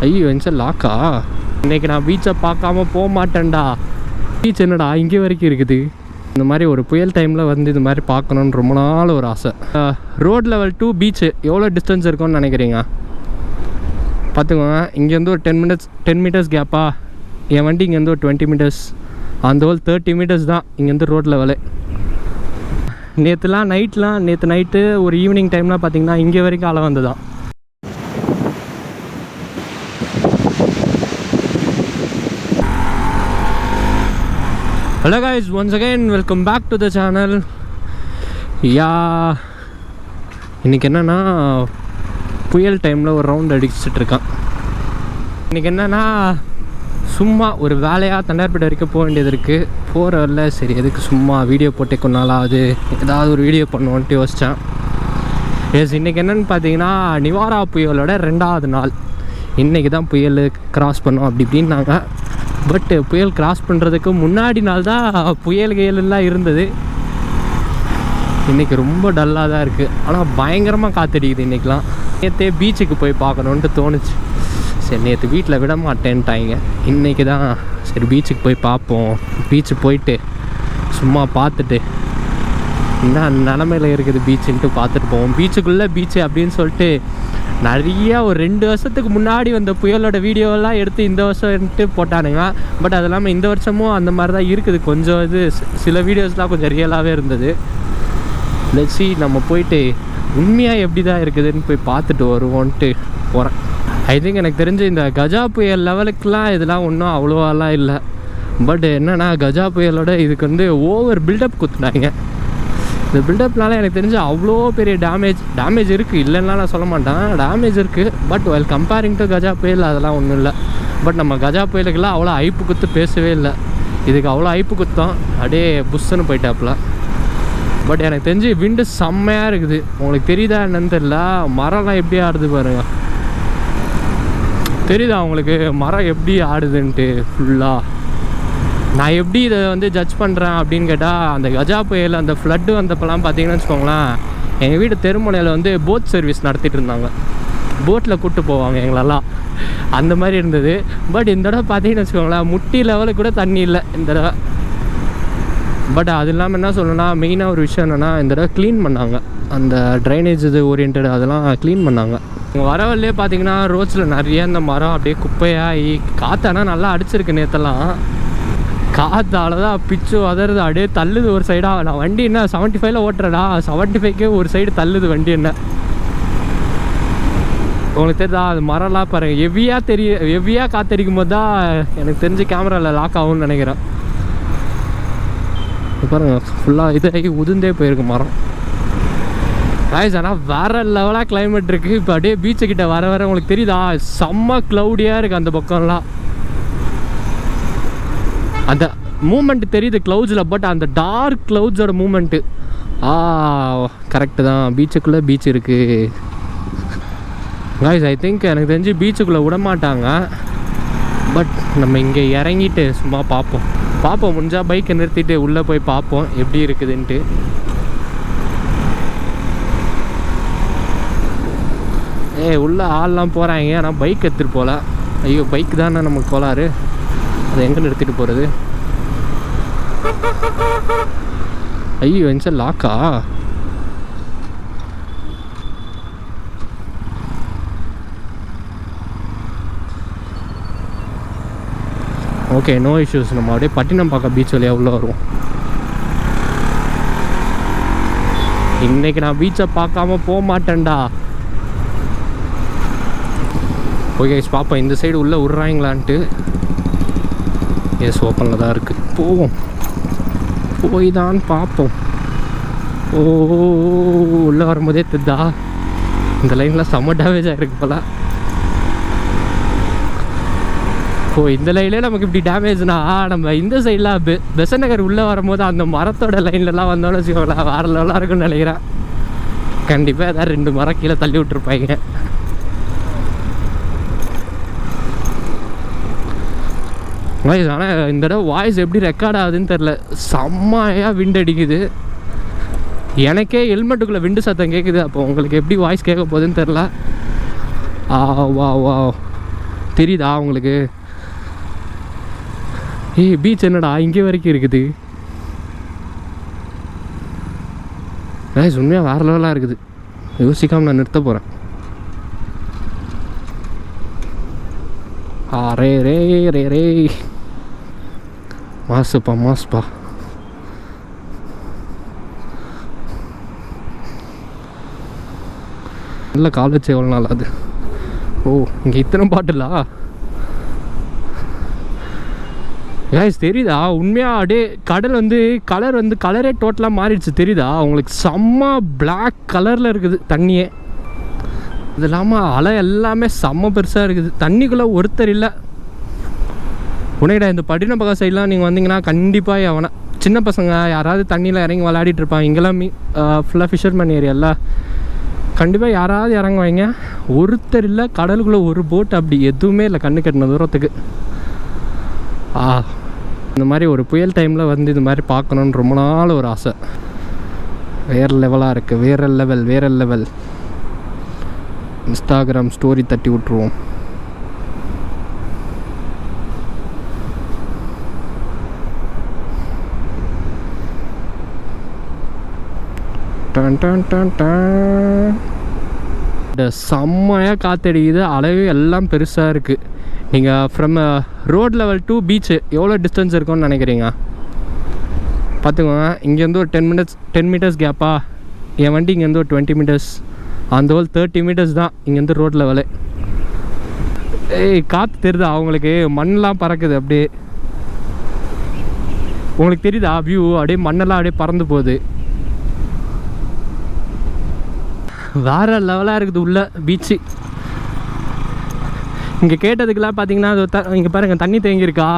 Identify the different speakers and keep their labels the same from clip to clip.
Speaker 1: ஐயோ என்சல் லாக்கா. இன்றைக்கி நான் பீச்சை பார்க்காம போக மாட்டேன்டா. பீச் என்னடா இங்கே வரைக்கும் இருக்குது. இந்த மாதிரி ஒரு புயல் டைமில் வந்து இது மாதிரி பார்க்கணுன்னு ரொம்ப நாள் ஒரு ஆசை. ரோட் லெவல் 2 பீச்சு எவ்வளோ டிஸ்டன்ஸ் இருக்கும்னு நினைக்கிறீங்க? பார்த்துக்கோங்க, இங்கேருந்து ஒரு 10 மீட்டர்ஸ் கேப்பா. என் வண்டி இங்கேருந்து ஒரு 20 மீட்டர்ஸ், அந்த ஹோல் 30 மீட்டர்ஸ் தான் இங்கேருந்து ரோட் லெவலு. நேற்று நைட்டு ஒரு ஈவினிங் டைம்லாம் பார்த்திங்கன்னா இங்கே வரைக்கும் அலை வந்து தான். Hello guys, once again welcome back to the channel. இன்றைக்கி என்னென்னா புயல் டைமில் ஒரு ரவுண்ட் அடிச்சிட்ருக்கான். இன்றைக்கி என்னென்னா சும்மா ஒரு வேலையாக தண்டார்பேட்டை வரைக்கும் போக வேண்டியது இருக்குது. போகிற வரல சரி எதுக்கு சும்மா வீடியோ போட்டே கொஞ்ச நாளாவது ஏதாவது ஒரு வீடியோ பண்ணுவோன்ட்டு யோசித்தேன். இன்றைக்கி என்னென்னு பார்த்தீங்கன்னா நிவாரா புயலோட 2வது நாள். இன்றைக்கி தான் புயல் கிராஸ் பண்ணோம் அப்படி இப்படின்னாங்க. பட்டு புயல் கிராஸ் பண்ணுறதுக்கு முன்னாடி நாள் தான் புயல்கள்லாம் இருந்தது. இன்றைக்கி ரொம்ப டல்லாக தான் இருக்குது. ஆனால் பயங்கரமாக காற்றடிக்குது இன்றைக்கெலாம். நேற்றே பீச்சுக்கு போய் பார்க்கணுன்ட்டு தோணுச்சு. சரி நேற்று வீட்டில் விட மாட்டேன்ட்டாங்க. இன்றைக்கி தான் சரி பீச்சுக்கு போய் பார்ப்போம். பீச்சு போயிட்டு சும்மா பார்த்துட்டு என்ன நிலமையில் இருக்குது பீச்சுன்ட்டு பார்த்துட்டு போவோம். பீச்சுக்குள்ளே பீச்சு அப்படின்னு சொல்லிட்டு நிறையா ஒரு 2 வருஷத்துக்கு முன்னாடி வந்த புயலோட வீடியோலாம் எடுத்து இந்த வருஷம்ட்டு போட்டானுங்க. பட் அது இல்லாமல் இந்த வருஷமும் அந்த மாதிரி தான் இருக்குது. கொஞ்சம் இது சில வீடியோஸ்லாம் கொஞ்சம் ரியலாகவே இருந்தது. லெட்ஸி நம்ம போயிட்டு உண்மையாக எப்படி தான் இருக்குதுன்னு போய் பார்த்துட்டு வருவோன்ட்டு போகிறேன். ஐ திங்க் எனக்கு தெரிஞ்சு இந்த கஜா புயல் லெவலுக்குலாம் இதெல்லாம் ஒன்றும் அவ்வளோவாலாம் இல்லை. பட் என்னென்னா கஜா புயலோட இதுக்கு வந்து ஓவர் பில்டப் கொடுத்துட்டாங்க. இந்த பில்டப்னால எனக்கு தெரிஞ்சு அவ்வளோ பெரிய டேமேஜ் இருக்குது. இல்லைன்னா நான் சொல்ல மாட்டேன், டேமேஜ் இருக்குது. But well comparing to Gaja புயல் அதெல்லாம் ஒன்றும் இல்லை. பட் நம்ம கஜா புயலுக்கெல்லாம் அவ்வளோ ஐப்பு குத்து பேசவே இல்லை. இதுக்கு அவ்வளோ ஐப்பு குத்தோம் அப்படியே புஷ்ஷுன்னு போயிட்டாப்புல. பட் எனக்கு தெரிஞ்சு விண்டு செம்மையாக இருக்குது. உங்களுக்கு தெரியுதா என்னன்னு தெரியல, மரம்லாம் எப்படி ஆடுது பாருங்க. தெரியுதா உங்களுக்கு மரம் எப்படி ஆடுதுன்ட்டு ஃபுல்லாக? நான் எப்படி இதை வந்து ஜட்ஜ் பண்ணுறேன் அப்படின்னு கேட்டால், அந்த கஜா புயல் அந்த ஃப்ளட்டு வந்தப்பெல்லாம் பார்த்தீங்கன்னு வச்சுக்கோங்களேன், எங்கள் வீட்டு தெருமுனையில் வந்து போட் சர்வீஸ் நடத்திட்டு இருந்தாங்க. போட்டில் கூப்பிட்டு போவாங்க எங்களெல்லாம், அந்த மாதிரி இருந்தது. பட் இந்த தடவை பார்த்தீங்கன்னு வச்சுக்கோங்களேன், முட்டி லெவலுக்கு கூட தண்ணி இல்லை இந்த தடவை. பட் அது இல்லாமல் என்ன சொல்லணும்னா, மெயினாக ஒரு விஷயம் என்னென்னா இந்த தடவை க்ளீன் பண்ணாங்க. அந்த ட்ரைனேஜ் இது ஓரியன்ட் அதெல்லாம் க்ளீன் பண்ணாங்க. வரவல்லே பார்த்தீங்கன்னா ரோட்ஸில் நிறைய இந்த மரம் அப்படியே குப்பையாகி காற்றானா நல்லா அடிச்சிருக்கு. நேற்றெல்லாம் காற்றால தான் பிச்சு உதறது, அப்படியே தள்ளுது ஒரு சைடாக. நான் வண்டி என்ன 75ல் ஓட்டுறேடா, 75க்கே ஒரு சைடு தள்ளுது வண்டி. என்ன உங்களுக்கு தெரியுதா? அது மரம்லாம் பாருங்கள் ஹெவியாக காற்றடிக்கும் போது தான் எனக்கு தெரிஞ்சு கேமராவில் லாக் ஆகும்னு நினைக்கிறேன். பாருங்கள் ஃபுல்லாக இதாகி உதிர்ந்தே போயிருக்கு மரம். காய்ஸ் ஆனால் வேறு லெவலாக கிளைமேட் இருக்குது. இப்போ அப்படியே பீச்சுக்கிட்ட வர உங்களுக்கு தெரியுதா செம்ம க்ளவுடியாக இருக்குது அந்த பக்கம்லாம். அந்த மூமெண்ட் தெரியுது க்ளவுட்ஸில். பட் அந்த டார்க் க்ளவுட்ஸோட மூமெண்ட்டு கரெக்டு தான். பீச்சுக்குள்ளே பீச் இருக்குது காய்ஸ். ஐ திங்க் எனக்கு தெரிஞ்சு பீச்சுக்குள்ளே விட மாட்டாங்க. பட் நம்ம இங்கே இறங்கிட்டு சும்மா பார்ப்போம். முடிஞ்சால் பைக்கை நிறுத்திட்டு உள்ளே போய் பார்ப்போம் எப்படி இருக்குதுன்ட்டு. உள்ளே ஆள்லாம் போகிறாங்க, ஆனால் பைக் எடுத்துகிட்டு போகல. ஐயோ பைக் தானே நமக்கு கோளாறு, அதை எங்கே நிறுத்திட்டு போகிறது? ஐயோ என்சல் லாக்கா. Okay no issues. நம்ம அப்படியே பட்டினம்பாக்கம் பீச் வழியாக உள்ளே வருவோம். இன்றைக்கி நான் பீச்சை பார்க்காம போக மாட்டேன்டா. ஓகே பார்ப்போம் இந்த சைடு உள்ளே விட்றாங்களான்ட்டு. எஸ் ஓப்பனில் தான் இருக்குது. போய் தான் பார்ப்போம். உள்ளே வரும்போதே தெரிதா இந்த லைனில் செம்ம டேமேஜ் ஆகிருக்கு போல. இந்த லைன்லேயே நமக்கு இப்படி டேமேஜ்னா, நம்ம இந்த சைடில் பெசன்ட் நகர் உள்ளே வரும்போது அந்த மரத்தோட லைன்லலாம் வந்தோன்னு வச்சுக்கோங்களேன், வேறு லெவலாக இருக்குன்னு நினைக்கிறேன். கண்டிப்பாக ஏதாவது 2 மரம் கீழே தள்ளி விட்டுருப்பாங்க. வாய்ஸ் ஆனால் இந்த தடவை வாய்ஸ் எப்படி ரெக்கார்ட் ஆகுதுன்னு தெரில, செம்மையாக விண்டு அடிக்குது. எனக்கே ஹெல்மெட்டுக்குள்ளே விண்டு சத்தம் கேட்குது. அப்போ உங்களுக்கு எப்படி வாய்ஸ் கேட்க போகுதுன்னு தெரில. வா தெரியுதா உங்களுக்கு? ஏய் பீச் என்னடா இங்கே வரைக்கும் இருக்குது. உண்மையாக வேறு லெவலாக இருக்குது. யோசிக்காமல் நான் நிறுத்த போகிறேன். ரே ரே ரே ரே மாசுப்பா மாசுப்பா. நல்ல கால் வச்சு எவ்வளோ நாள் அது. ஓ இங்கே இத்தனை பாட்டிலா கைஸ் தெரியுதா? உண்மையாக அப்படியே கடல் வந்து கலரே டோட்டலாக மாறிடுச்சு. தெரியுதா உங்களுக்கு? செம்ம பிளாக் கலரில் இருக்குது தண்ணியே. இது இல்லாமல் அலை எல்லாமே செம்ம பெருசாக இருக்குது. தண்ணிக்குள்ளே ஒருத்தர் இல்லை. உனைடா இந்த பட்டினப்பாக்கம் சைட்லாம் நீங்கள் வந்தீங்கன்னா கண்டிப்பாக எவனா சின்ன பசங்க யாராவது தண்ணியில் இறங்கி விளையாடிட்டு இருப்பாங்க. இங்கெல்லாம் ஃபுல்லாக ஃபிஷர்மேன் ஏரியாவில் கண்டிப்பாக யாராவது இறங்குவாங்க. ஒருத்தர் இல்லை. கடலுக்குள்ளே ஒரு போட் அப்படி எதுவுமே இல்லை கண்ணு கட்டின தூரத்துக்கு. இந்த மாதிரி ஒரு புயல் டைமில் வந்து இது மாதிரி பார்க்கணுன்னு ரொம்ப நாள் ஒரு ஆசை. வேறு லெவலாக இருக்குது. வேறு லெவல். இன்ஸ்டாகிராம் ஸ்டோரி தட்டி விட்ருவோம். செம்மையாக காற்றடிக்குது. அளவு எல்லாம் பெருசாக இருக்குது. நீங்கள் from road level to beach எவ்வளோ டிஸ்டன்ஸ் இருக்கும்னு நினைக்கிறீங்க? பார்த்துக்கோங்க. இங்கேருந்து ஒரு 10 மீட்டர்ஸ் கேப்பா. என் வண்டி இங்கேருந்து ஒரு 20 மீட்டர்ஸ். அந்த ஹோல் 30 மீட்டர்ஸ் தான் இங்கேருந்து ரோட் லெவலு. காற்று தெரியுதா அவங்களுக்கு? மண்ணெலாம் பறக்குது அப்படியே. உங்களுக்கு தெரியுதா வியூ? அப்படியே மண்ணெல்லாம் அப்படியே பறந்து போகுது. வேறு லெவலாக இருக்குது உள்ள பீச்சு. இங்கே கேட்டதுக்கெல்லாம் பார்த்தீங்கன்னா இங்கே பாருங்கள் தண்ணி தேங்கியிருக்கா.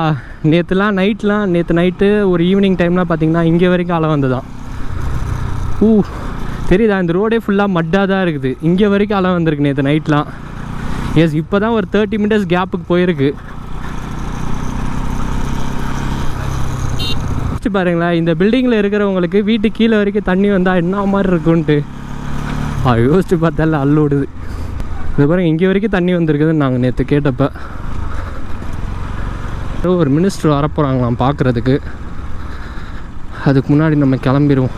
Speaker 1: நேற்று நைட்டு ஒரு ஈவினிங் டைம்லாம் பார்த்தீங்கன்னா இங்கே வரைக்கும் அலை வந்துதான். தெரியுதா? இந்த ரோடே ஃபுல்லாக மட்டாக தான் இருக்குது. இங்கே வரைக்கும் அலை வந்திருக்கு நேற்று நைட்லாம். எஸ் இப்போ தான் ஒரு 30 மீட்டர்ஸ் கேப்புக்கு போயிருக்கு. பாருங்களேன் இந்த பில்டிங்கில் இருக்கிறவங்களுக்கு வீட்டு கீழே வரைக்கும் தண்ணி வந்தால் என்ன மாதிரி இருக்குன்ட்டு யோசிச்சு பார்த்தால அல்லோடுது. இது பாருங்க இங்கே வரைக்கும் தண்ணி வந்திருக்குதுன்னு நாங்கள் நேற்று கேட்டப்போ. ஒரு மினிஸ்டர் வரப்போகிறாங்களாம் பார்க்குறதுக்கு. அதுக்கு முன்னாடி நம்ம கிளம்பிடுவோம்.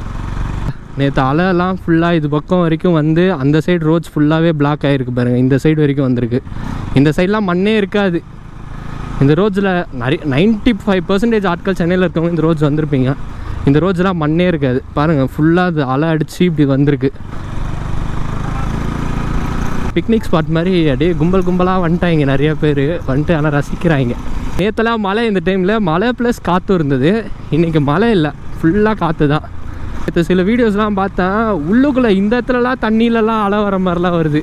Speaker 1: நேற்று அலையெல்லாம் ஃபுல்லாக இது பக்கம் வரைக்கும் வந்து அந்த சைடு ரோட்ஸ் ஃபுல்லாகவே பிளாக் ஆகிருக்கு பாருங்கள். இந்த சைடு வரைக்கும் வந்திருக்கு. இந்த சைடெலாம் மண்ணே இருக்காது. இந்த ரோட்ஸில் நிறைய 95% ஆட்கள் சென்னையில் இருக்கவங்க இந்த ரோட்ஸ் வந்திருப்பீங்க. இந்த ரோட்ஸ்லாம் மண்ணே இருக்காது பாருங்கள். ஃபுல்லாக அது அலை அடித்து இப்படி வந்திருக்கு. பிக்னிக் ஸ்பாட் மாதிரி அப்படியே கும்பலாக வந்துட்டாங்க நிறையா பேர் வந்துட்டு. ஆனால் ரசிக்கிறாங்க. நேற்றுலாம் மழை. இந்த டைமில் மழை ப்ளஸ் காற்று இருந்தது. இன்றைக்கி மழை இல்லை, ஃபுல்லாக காற்று தான். நேற்று சில வீடியோஸ்லாம் பார்த்தேன். உள்ளுக்குள்ளே இந்த இடத்துலலாம் தண்ணியிலலாம் அலை வர மாதிரிலாம் வருது.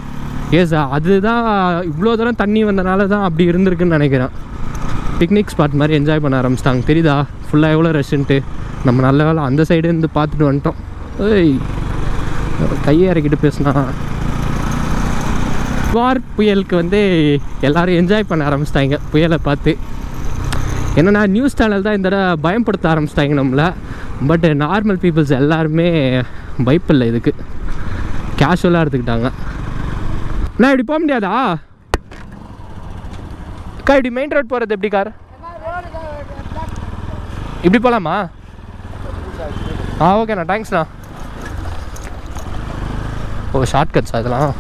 Speaker 1: ஏசா அதுதான் இவ்வளோ தூரம் தண்ணி வந்தனால தான் அப்படி இருந்திருக்குன்னு நினைக்கிறேன். பிக்னிக் ஸ்பாட் மாதிரி என்ஜாய் பண்ண ஆரம்பிச்சிட்டாங்க. தெரியுதா ஃபுல்லாக எவ்வளோ ரஷ்ன்ட்டு? நம்ம நல்ல வேலை அந்த சைடு இருந்து பார்த்துட்டு வந்துட்டோம். கையை இறக்கிட்டு பேசினா நிவார் புயலுக்கு வந்து எல்லோரும் என்ஜாய் பண்ண ஆரம்பிச்சிட்டாங்க புயலை பார்த்து. என்னென்னா நியூஸ் சேனல் தான் இந்த தடவை பயப்படுத்த ஆரம்பிச்சிட்டாங்க நம்மளை. பட் நார்மல் பீப்புள்ஸ் எல்லாருமே பயப்பில்லை, இதுக்கு கேஷுவலாக எடுத்துக்கிட்டாங்க. நான் இப்படி போக முடியாதா? அக்கா இப்படி மெயின் ரோட் போகிறது எப்படி கார்? இப்படி போகலாமா? ஓகேண்ணா தேங்க்ஸ்ண்ணா. ஷார்ட் கட்ஸா இதெல்லாம்?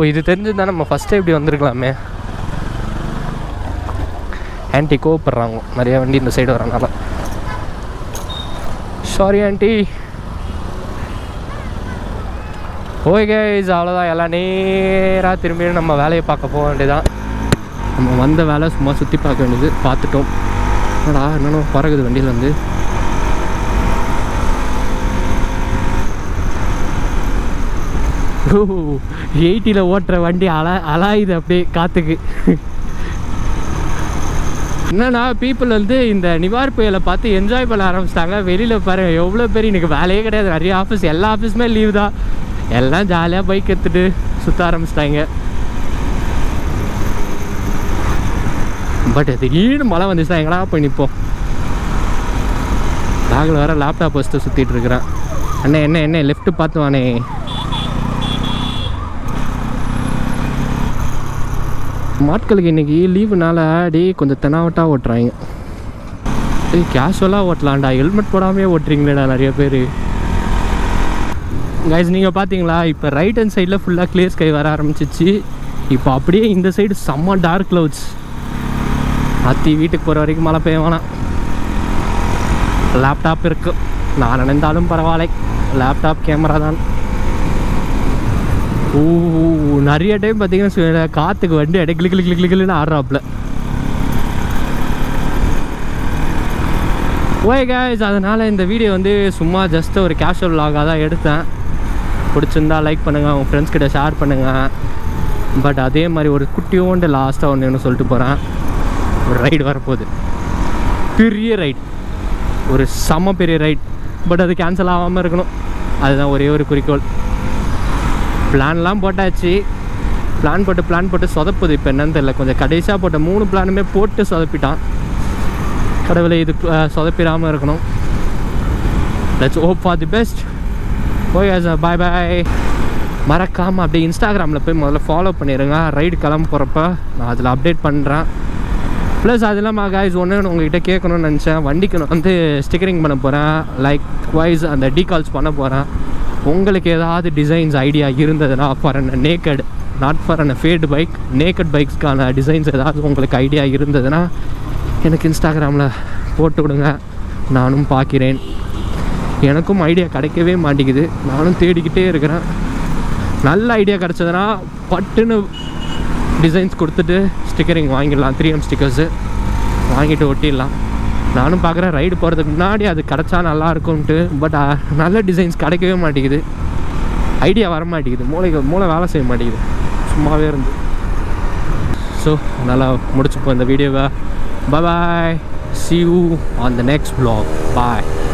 Speaker 1: இது தெரிஞ்சுருந்தா நம்ம ஃபஸ்ட்டே இப்படி வந்திருக்கலாமே. ஆன்ட்டி கோவப்படுறாங்க நிறையா வண்டி இந்த சைடு வரனால. Sorry anti. ஓகே அவ்வளோதான். எல்லாம் நேராக திரும்பி நம்ம வேலையை பார்க்க போக வேண்டியதான். நம்ம வந்த வேலை சும்மா சுற்றி பார்க்க வேண்டியது. பார்த்துட்டோம். என்னென்ன பறகுது வண்டியில் வந்து. ஓ 80 ஓட்டுற வண்டி அலாயுது அப்படியே காற்றுக்கு. என்னன்னா பீப்புள் வந்து இந்த நிவார் புயலை பார்த்து என்ஜாய் பண்ண ஆரம்பிச்சிட்டாங்க. வெளியில் பாருங்கள் எவ்வளோ பேர். இன்றைக்கி வேலையே கிடையாது. நிறைய ஆஃபீஸ், எல்லா ஆஃபீஸுமே லீவ் தான். எல்லாம் ஜாலியாக பைக் எடுத்துகிட்டு சுற்ற ஆரம்பிச்சிட்டாங்க. பட் திடீர்னு மழை வந்துச்சு தான் எங்கடா போய் நிற்போம். பேக்கில் வேறு லேப்டாப் வச்சுட்டு சுற்றிட்டு இருக்கிறேன். அண்ணே என்ன லெஃப்ட்டு பார்த்து வானே. மாட்களுக்கு இன்றைக்கி லீவுனால கொஞ்சம் தெனாவட்டாக ஓட்டுறாங்க. கேஷுவலாக ஓட்டலாம்டா, ஹெல்மெட் போடாமே ஓட்டுறீங்களேடா நிறைய பேர். கைஸ் நீங்கள் பார்த்தீங்களா, இப்போ ரைட் ஹேண்ட் சைடில் ஃபுல்லாக கிளியர் ஸ்கை வர ஆரம்பிச்சிச்சு. இப்போ அப்படியே இந்த சைடு செம்ம டார்க் க்ளவுட்ஸ். அத்தி வீட்டுக்கு போகிற வரைக்கும் மழை பெய்ய வேணாம். லேப்டாப் இருக்கு, நான் நினைந்தாலும் பரவாயில்லை, லேப்டாப் கேமரா தான். நிறைய டைம் பார்த்தீங்கன்னா காற்றுக்கு வண்டி அடை கிளிக்கின்னு ஆடுறாப்புல. ஓகே கைஸ், அதனால் இந்த வீடியோ வந்து சும்மா ஜஸ்ட் ஒரு கேஷுவல் vlog-ஆக தான் எடுத்தேன். பிடிச்சிருந்தா லைக் பண்ணுங்கள், உங்கள் ஃப்ரெண்ட்ஸ் கிட்ட ஷேர் பண்ணுங்கள். பட் அதே மாதிரி ஒரு குட்டியோண்டு லாஸ்ட்டாக ஒன்று சொல்லிட்டு போகிறேன். ஒரு ரைடு வரப்போகுது, பெரிய ரைட், ஒரு செம பெரிய ரைட். பட் அது கேன்சல் ஆகாமல் இருக்கணும், அதுதான் ஒரே ஒரு குறிக்கோள். பிளான்லாம் போட்டாச்சு, பிளான் போட்டு சொதப்புது. இப்போ என்னன்னு தெரியல, கொஞ்சம் கடைசியாக போட்ட 3 பிளானுமே போட்டு சொதப்பிட்டான். கடவுளை இது சொதப்பிடாமல் இருக்கணும். Let's hope for the best. Okay sir, bye bye. மறக்காமல் அப்படியே இன்ஸ்டாகிராமில் போய் முதல்ல ஃபாலோ பண்ணிடுங்க. ரைடு கிளம்ப போகிறப்ப நான் அதில் அப்டேட் பண்ணுறேன். ப்ளஸ் அது இல்லாமல் கைஸ் ஒன்று உங்கள்கிட்ட கேட்கணும்னு நினச்சேன். வண்டிக்கு நான் வந்து ஸ்டிக்கரிங் பண்ண போகிறேன், லைக் வைஸ் அந்த டீகால்ஸ் பண்ண போகிறேன். உங்களுக்கு ஏதாவது டிசைன்ஸ் ஐடியா இருந்ததுன்னா for an naked, not for an fat bike, naked பைக்ஸ்க்கான டிசைன்ஸ் ஏதாவது உங்களுக்கு ஐடியா இருந்ததுன்னா எனக்கு இன்ஸ்டாகிராமில் போட்டு விடுங்க, நானும் பார்க்கிறேன். எனக்கும் ஐடியா கிடைக்கவே மாட்டேங்குது, நானும் தேடிக்கிட்டே இருக்கிறேன். நல்ல ஐடியா கிடச்சதுன்னா பட்டுன்னு டிசைன்ஸ் கொடுத்துட்டு ஸ்டிக்கரிங் வாங்கிடலாம், 3M ஸ்டிக்கர்ஸு வாங்கிட்டு ஒட்டிடலாம். நானும் பார்க்குறேன் ரைடு போகிறதுக்கு முன்னாடி அது கிடச்சா நல்லாயிருக்கும்ன்ட்டு. பட் நல்ல டிசைன்ஸ் கிடைக்கவே மாட்டேங்குது, ஐடியா வர மாட்டேங்குது, மூளை வேலை செய்ய மாட்டேங்குது, சும்மாவே இருந்து. ஸோ நல்லா முடிச்சுப்போம் இந்த வீடியோவை. Bye bye, see you on the next vlog. Bye.